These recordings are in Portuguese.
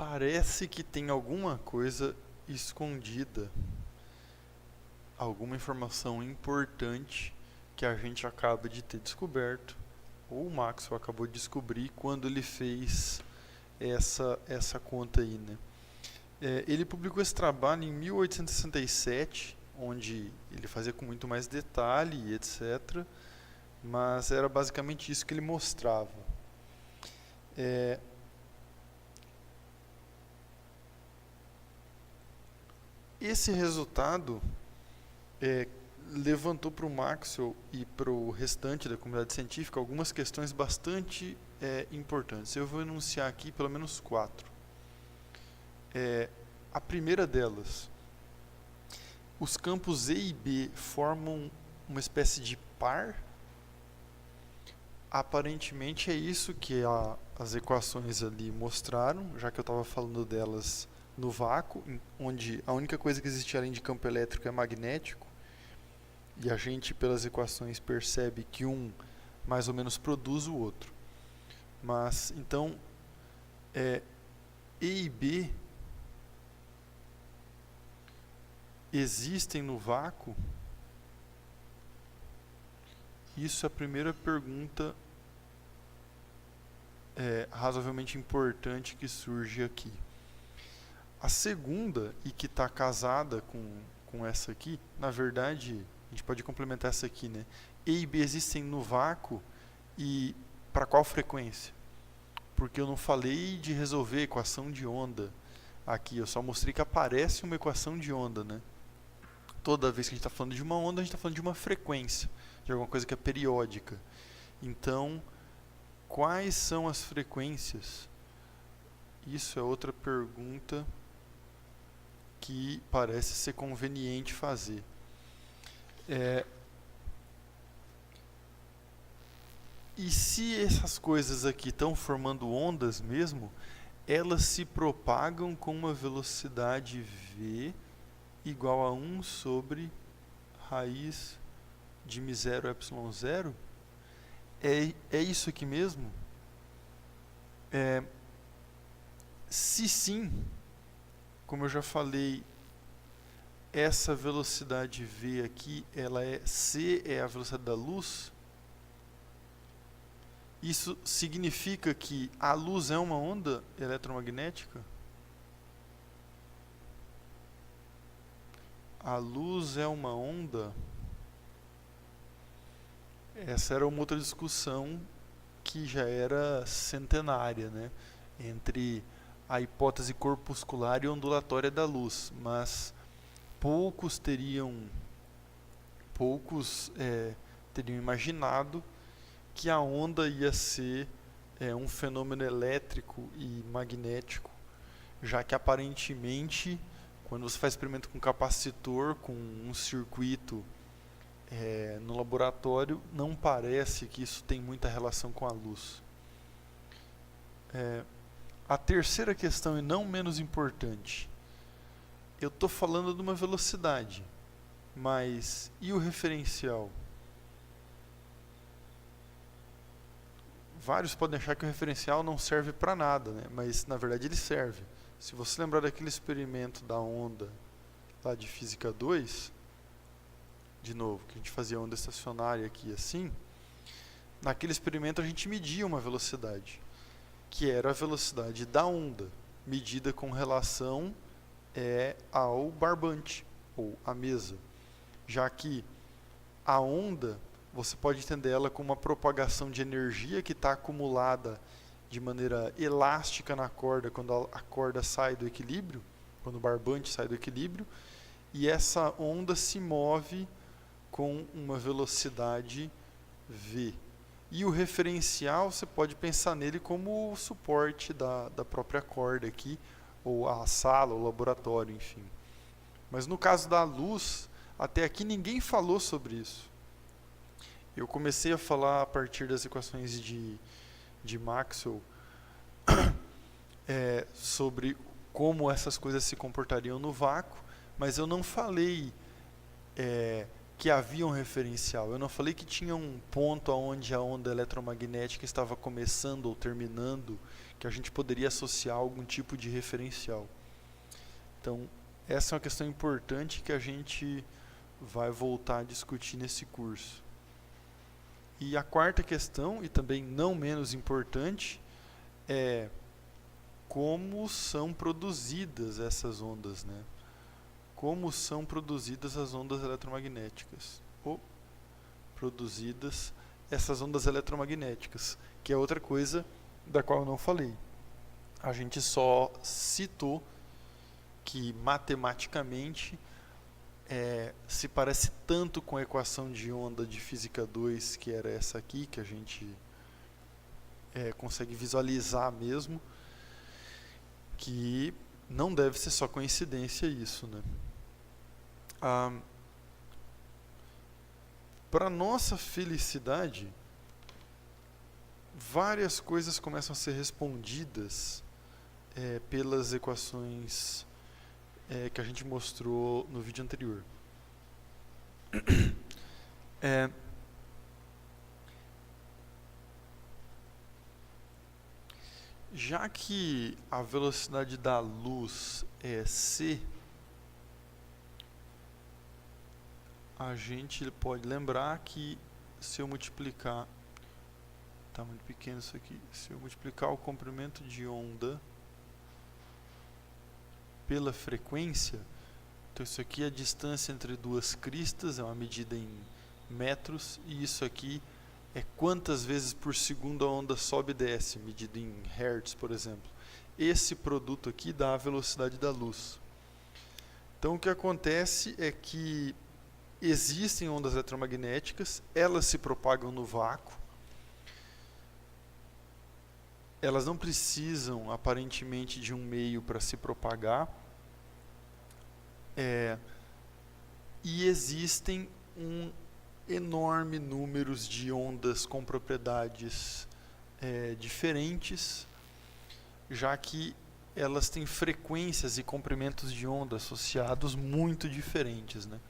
Parece que tem alguma coisa escondida, alguma informação importante que a gente acaba de ter descoberto, ou o Maxwell acabou de descobrir quando ele fez essa conta aí, né? Ele publicou esse trabalho em 1867, onde ele fazia com muito mais detalhe e etc., mas era basicamente isso que ele mostrava. Esse resultado levantou para o Maxwell e para o restante da comunidade científica algumas questões bastante importantes. Eu vou enunciar aqui pelo menos 4. A primeira delas, os campos E e B formam uma espécie de par? Aparentemente é isso que as equações ali mostraram, já que eu estava falando delas no vácuo, onde a única coisa que existe além de campo elétrico é magnético, e a gente pelas equações percebe que um mais ou menos produz o outro. Mas então E e B existem no vácuo? Isso é a primeira pergunta razoavelmente importante que surge aqui. A segunda, e que está casada com essa aqui, na verdade, a gente pode complementar essa aqui, né? E B existem no vácuo e para qual frequência? Porque eu não falei de resolver equação de onda aqui, eu só mostrei que aparece uma equação de onda, né? Toda vez que a gente está falando de uma onda, a gente está falando de uma frequência, de alguma coisa que é periódica. Então, quais são as frequências? Isso é outra pergunta que parece ser conveniente fazer. E se essas coisas aqui estão formando ondas mesmo, elas se propagam com uma velocidade v igual a 1 sobre raiz de μ0 ε0? É isso aqui mesmo? Se sim, como eu já falei, essa velocidade v aqui, c é a velocidade da luz. Isso significa que a luz é uma onda eletromagnética? A luz é uma onda? Essa era uma outra discussão que já era centenária, né? Entre a hipótese corpuscular e ondulatória da luz, mas poucos teriam imaginado que a onda ia ser um fenômeno elétrico e magnético, já que aparentemente, quando você faz experimento com capacitor, com um circuito no laboratório, não parece que isso tem muita relação com a luz. A terceira questão, e não menos importante, eu estou falando de uma velocidade, mas e o referencial? Vários podem achar que o referencial não serve para nada, né? Mas na verdade ele serve. Se você lembrar daquele experimento da onda lá de Física 2, de novo, que a gente fazia onda estacionária aqui assim, naquele experimento a gente media uma velocidade, que era a velocidade da onda, medida com relação ao barbante, ou à mesa. Já que a onda, você pode entender ela como uma propagação de energia que está acumulada de maneira elástica na corda, quando a corda sai do equilíbrio, quando o barbante sai do equilíbrio, e essa onda se move com uma velocidade v. E o referencial, você pode pensar nele como o suporte da própria corda aqui, ou a sala, o laboratório, enfim. Mas no caso da luz, até aqui ninguém falou sobre isso. Eu comecei a falar a partir das equações de Maxwell sobre como essas coisas se comportariam no vácuo, mas eu não falei que havia um referencial. Eu não falei que tinha um ponto onde a onda eletromagnética estava começando ou terminando, que a gente poderia associar algum tipo de referencial. Então, essa é uma questão importante que a gente vai voltar a discutir nesse curso. E a quarta questão, e também não menos importante, é como são produzidas essas ondas, né? Como são produzidas as ondas eletromagnéticas? Ou produzidas essas ondas eletromagnéticas, que é outra coisa da qual eu não falei. A gente só citou que matematicamente se parece tanto com a equação de onda de física 2, que era essa aqui, que a gente consegue visualizar mesmo, que não deve ser só coincidência isso, né? Para nossa felicidade, várias coisas começam a ser respondidas pelas equações que a gente mostrou no vídeo anterior. Já que a velocidade da luz é c, a gente pode lembrar que se eu multiplicar, está muito pequeno isso aqui, se eu multiplicar o comprimento de onda pela frequência, então isso aqui é a distância entre duas cristas, é uma medida em metros, e isso aqui é quantas vezes por segundo a onda sobe e desce, medida em hertz, por exemplo. Esse produto aqui dá a velocidade da luz. Então o que acontece é que existem ondas eletromagnéticas, elas se propagam no vácuo, elas não precisam aparentemente de um meio para se propagar, e existem enorme números de ondas com propriedades diferentes, já que elas têm frequências e comprimentos de onda associados muito diferentes, né?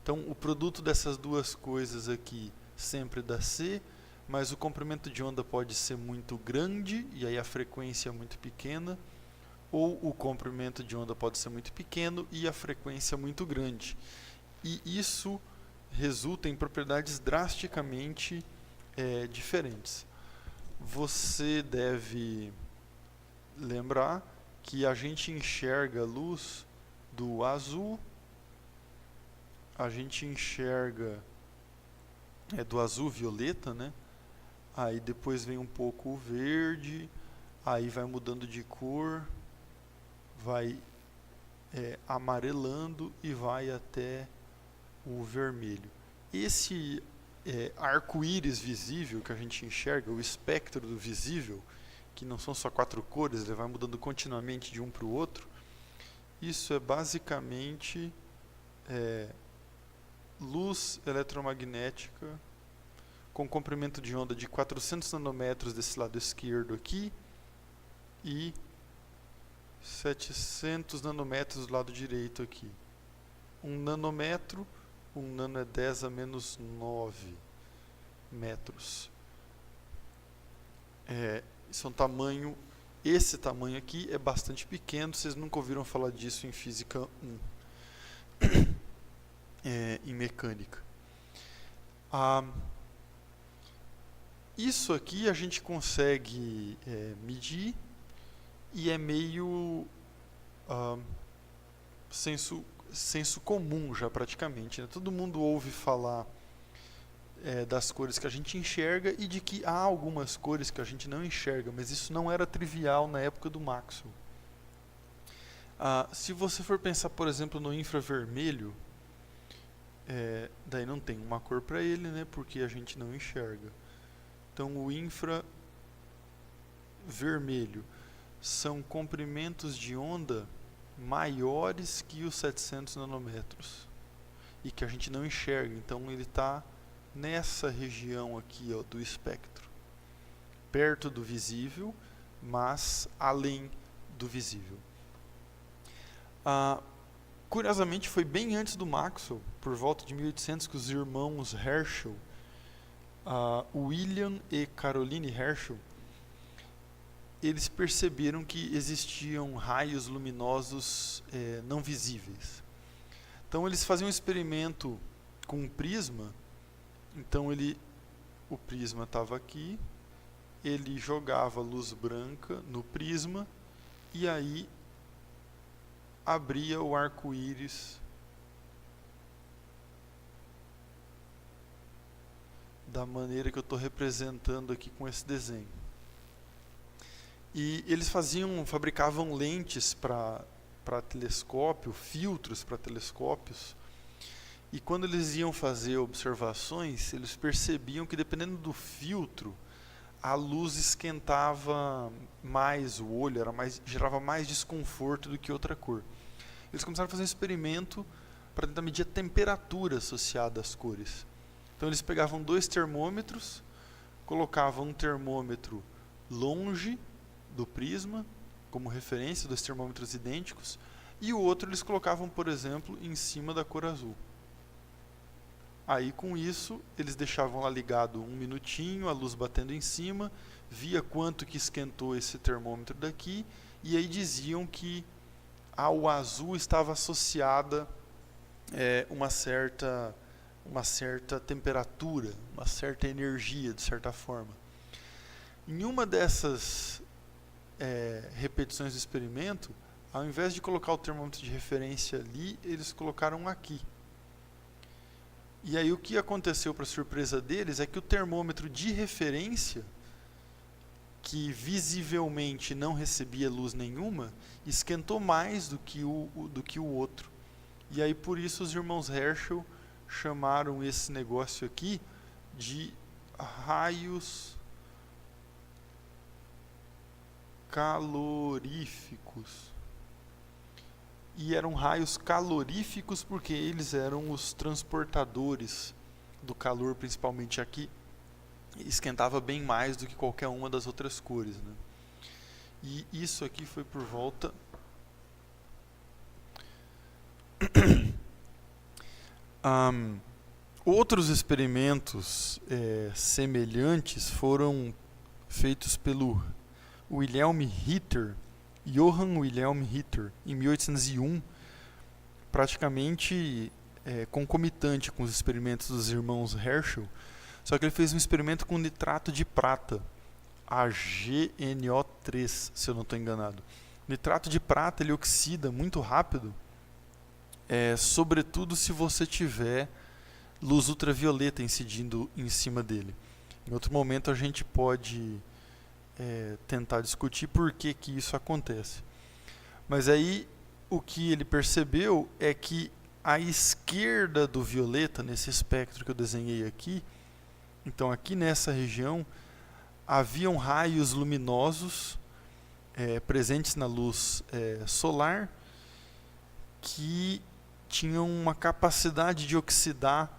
Então, o produto dessas duas coisas aqui sempre dá C, mas o comprimento de onda pode ser muito grande, e aí a frequência é muito pequena, ou o comprimento de onda pode ser muito pequeno e a frequência muito grande. E isso resulta em propriedades drasticamente diferentes. Você deve lembrar que a gente enxerga a luz do azul, a gente enxerga do azul violeta, né? Aí depois vem um pouco o verde, aí vai mudando de cor, vai amarelando e vai até o vermelho. Esse arco-íris visível que a gente enxerga, o espectro do visível, que não são só 4 cores, ele vai mudando continuamente de um para o outro, isso é basicamente luz eletromagnética com comprimento de onda de 400 nanômetros desse lado esquerdo aqui e 700 nanômetros do lado direito aqui. 1 nanômetro, 1 nano é 10 a menos 9 metros. Isso é um tamanho, esse tamanho aqui é bastante pequeno, vocês nunca ouviram falar disso em física 1, em mecânica. Isso aqui a gente consegue medir e é meio senso comum já praticamente, né? Todo mundo ouve falar das cores que a gente enxerga e de que há algumas cores que a gente não enxerga, mas isso não era trivial na época do Maxwell. Se você for pensar, por exemplo, no infravermelho, daí não tem uma cor para ele, né? Porque a gente não enxerga. Então o infravermelho são comprimentos de onda maiores que os 700 nanômetros e que a gente não enxerga, então ele está nessa região aqui, ó, do espectro, perto do visível, mas além do visível. Curiosamente, foi bem antes do Maxwell, por volta de 1800, que os irmãos Herschel, William e Caroline Herschel, eles perceberam que existiam raios luminosos não visíveis. Então eles faziam um experimento com um prisma. Então o prisma estava aqui, ele jogava luz branca no prisma e aí abria o arco-íris da maneira que eu estou representando aqui com esse desenho. E eles fabricavam lentes para telescópio, filtros para telescópios, e quando eles iam fazer observações, eles percebiam que dependendo do filtro, a luz esquentava mais o olho, gerava mais desconforto do que outra cor. Eles começaram a fazer um experimento para tentar medir a temperatura associada às cores. Então eles pegavam 2 termômetros, colocavam um termômetro longe do prisma, como referência, 2 termômetros idênticos, e o outro eles colocavam, por exemplo, em cima da cor azul. Aí com isso, eles deixavam lá ligado 1 minutinho, a luz batendo em cima, via quanto que esquentou esse termômetro daqui, e aí diziam que ao azul estava associada uma certa temperatura, uma certa energia, de certa forma. Em uma dessas repetições do experimento, ao invés de colocar o termômetro de referência ali, eles colocaram aqui. E aí o que aconteceu, para surpresa deles, é que o termômetro de referência, que visivelmente não recebia luz nenhuma, esquentou mais do que o outro. E aí por isso os irmãos Herschel chamaram esse negócio aqui de raios caloríficos. E eram raios caloríficos porque eles eram os transportadores do calor, principalmente aqui. Esquentava bem mais do que qualquer uma das outras cores, né? E isso aqui foi por volta outros experimentos semelhantes foram feitos pelo Wilhelm Ritter, Johann Wilhelm Ritter, em 1801, praticamente concomitante com os experimentos dos irmãos Herschel, só que ele fez um experimento com nitrato de prata, AgNO3, se eu não estou enganado. O nitrato de prata ele oxida muito rápido, sobretudo se você tiver luz ultravioleta incidindo em cima dele. Em outro momento a gente pode tentar discutir por que isso acontece. Mas aí o que ele percebeu é que à esquerda do violeta, nesse espectro que eu desenhei aqui, então aqui nessa região, haviam raios luminosos presentes na luz solar que tinham uma capacidade de oxidar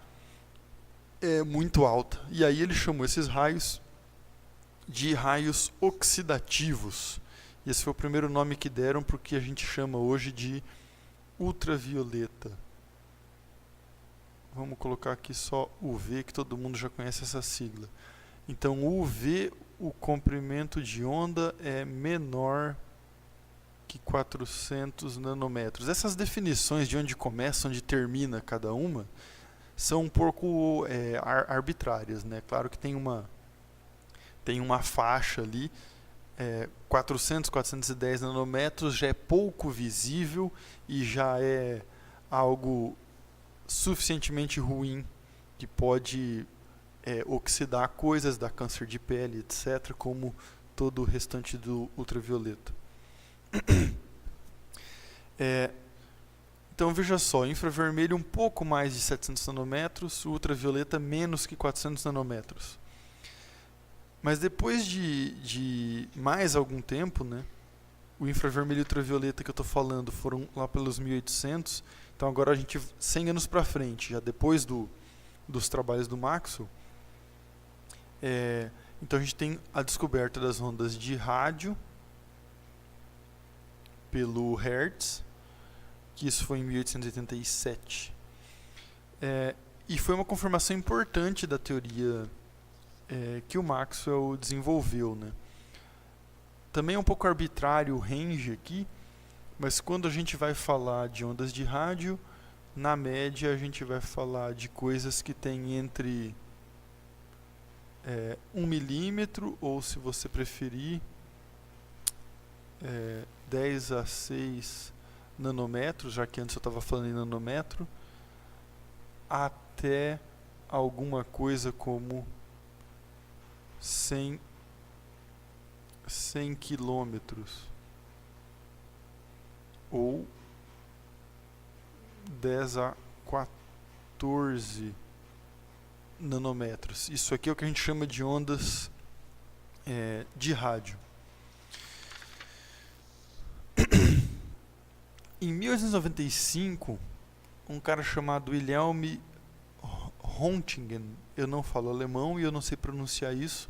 muito alta. E aí ele chamou esses raios de raios oxidativos. E esse foi o primeiro nome que deram para o que a gente chama hoje de ultravioleta. Vamos colocar aqui só UV, que todo mundo já conhece essa sigla. Então, UV, o comprimento de onda é menor que 400 nanômetros. Essas definições de onde começa, onde termina cada uma, são um pouco arbitrárias, né? Claro que tem uma faixa ali, 400, 410 nanômetros já é pouco visível e já é algo suficientemente ruim que pode oxidar coisas, dar câncer de pele, etc., como todo o restante do ultravioleta. Então veja só, infravermelho um pouco mais de 700 nanômetros, ultravioleta menos que 400 nanômetros. Mas depois de mais algum tempo, né, o infravermelho e ultravioleta que eu estou falando foram lá pelos 1800, então agora a gente 100 anos para frente, já depois dos trabalhos do Maxwell, então a gente tem a descoberta das ondas de rádio pelo Hertz, que isso foi em 1887. E foi uma confirmação importante da teoria que o Maxwell desenvolveu, né? Também é um pouco arbitrário o range aqui, mas quando a gente vai falar de ondas de rádio, na média a gente vai falar de coisas que tem entre 1 milímetro, ou se você preferir, 10 a 6 nanômetros, já que antes eu estava falando em nanômetro, até alguma coisa como 100 quilômetros, ou 10 a 14 nanômetros. Isso aqui é o que a gente chama de ondas de rádio. Em 1895, um cara chamado Wilhelm Röntgen, eu não falo alemão e eu não sei pronunciar isso,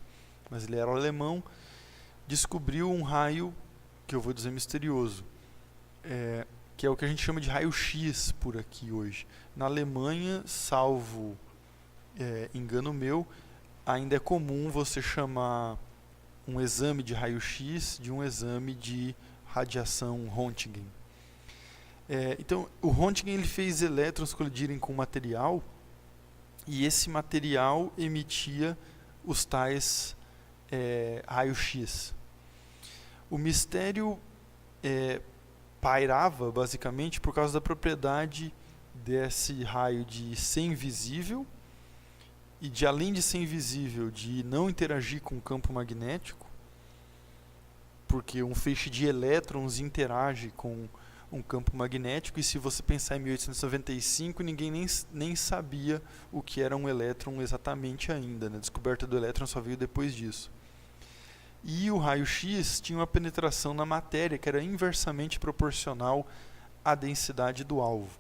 mas ele era alemão, descobriu um raio, que eu vou dizer misterioso, que é o que a gente chama de raio-x por aqui hoje. Na Alemanha, salvo engano meu, ainda é comum você chamar um exame de raio-x de um exame de radiação Röntgen. Então, o Röntgen ele fez elétrons colidirem com material, e esse material emitia os tais raio-x. O mistério pairava basicamente por causa da propriedade desse raio de ser invisível e de, além de ser invisível, de não interagir com o campo magnético, porque um feixe de elétrons interage com um campo magnético, e se você pensar em 1895, ninguém nem sabia o que era um elétron exatamente ainda, né? A descoberta do elétron só veio depois disso. E o raio-x tinha uma penetração na matéria que era inversamente proporcional à densidade do alvo.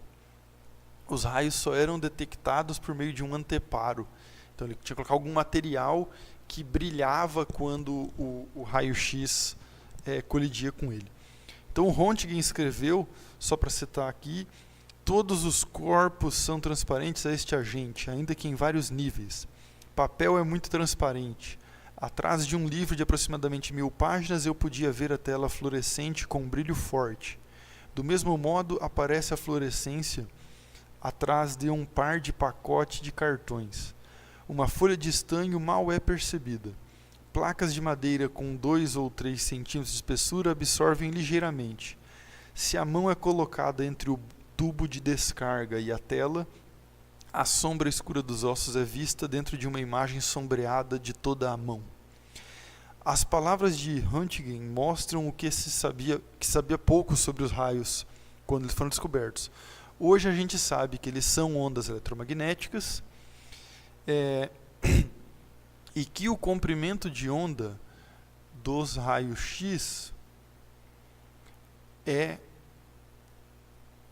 Os raios só eram detectados por meio de um anteparo. Então ele tinha que colocar algum material que brilhava quando o raio-x colidia com ele. Então o Röntgen escreveu, só para citar aqui, todos os corpos são transparentes a este agente, ainda que em vários níveis. Papel é muito transparente. Atrás de um livro de aproximadamente 1000 páginas eu podia ver a tela fluorescente com um brilho forte. Do mesmo modo aparece a fluorescência atrás de um par de pacote de cartões. Uma folha de estanho mal é percebida. Placas de madeira com 2 ou 3 centímetros de espessura absorvem ligeiramente. Se a mão é colocada entre o tubo de descarga e a tela, a sombra escura dos ossos é vista dentro de uma imagem sombreada de toda a mão. As palavras de Röntgen mostram o que sabia pouco sobre os raios quando eles foram descobertos. Hoje a gente sabe que eles são ondas eletromagnéticas, e que o comprimento de onda dos raios-x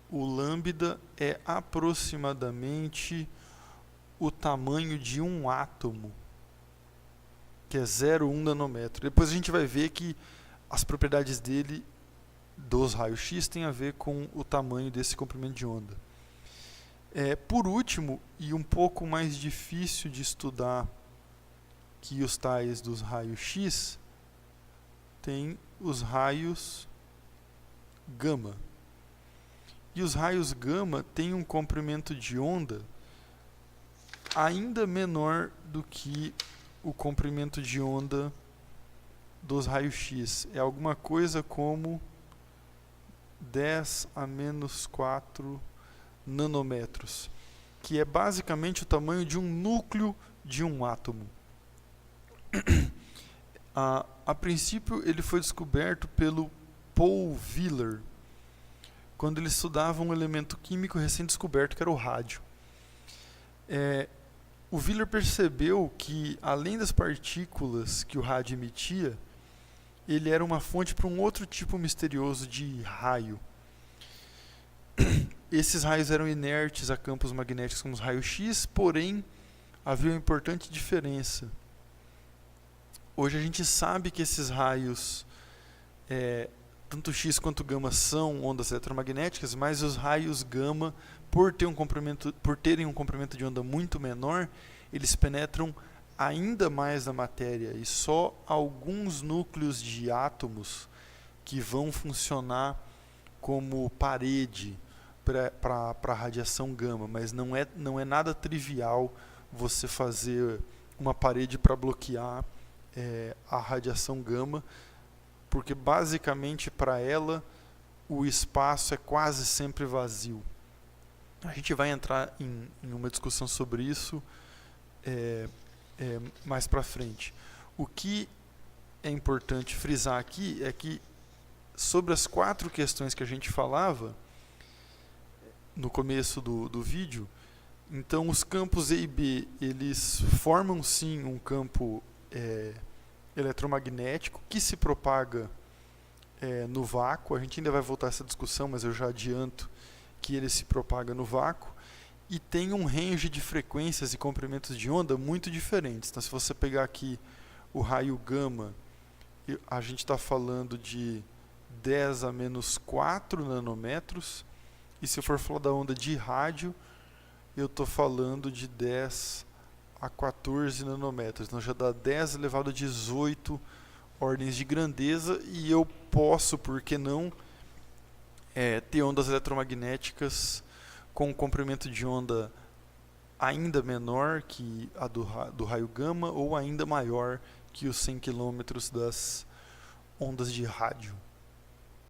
o lambda é aproximadamente o tamanho de um átomo, que é 0,1 nanômetro. Depois a gente vai ver que as propriedades dele, dos raios-x, têm a ver com o tamanho desse comprimento de onda. Por último, e um pouco mais difícil de estudar que os tais dos raios-x, tem os raios gama. E os raios gama têm um comprimento de onda ainda menor do que o comprimento de onda dos raios-x. É alguma coisa como 10 a menos 4 nanômetros, que é basicamente o tamanho de um núcleo de um átomo. A princípio ele foi descoberto pelo Paul Wheeler, quando ele estudava um elemento químico recém-descoberto que era o rádio. O Wheeler percebeu que, além das partículas que o rádio emitia, ele era uma fonte para um outro tipo misterioso de raio. Esses raios eram inertes a campos magnéticos como os raios-x, porém havia uma importante diferença. Hoje a gente sabe que esses raios tanto X quanto gama são ondas eletromagnéticas, mas os raios gama, por terem um comprimento de onda muito menor, eles penetram ainda mais na matéria, e só alguns núcleos de átomos que vão funcionar como parede para a radiação gama, mas não é nada trivial você fazer uma parede para bloquear a radiação gama, porque basicamente para ela o espaço é quase sempre vazio. A gente vai entrar em uma discussão sobre isso mais para frente. O que é importante frisar aqui é que sobre as 4 questões que a gente falava no começo do vídeo, então os campos E e B, eles formam sim um campo eletromagnético que se propaga no vácuo. A gente ainda vai voltar a essa discussão, mas eu já adianto que ele se propaga no vácuo e tem um range de frequências e comprimentos de onda muito diferentes. Então, se você pegar aqui o raio gama, a gente está falando de 10 a menos 4 nanômetros, e se eu for falar da onda de rádio, eu estou falando de 10 a 14 nanômetros, então já dá 10 elevado a 18 ordens de grandeza, e eu posso, por que não, ter ondas eletromagnéticas com um comprimento de onda ainda menor que a do raio gama, ou ainda maior que os 100 km das ondas de rádio.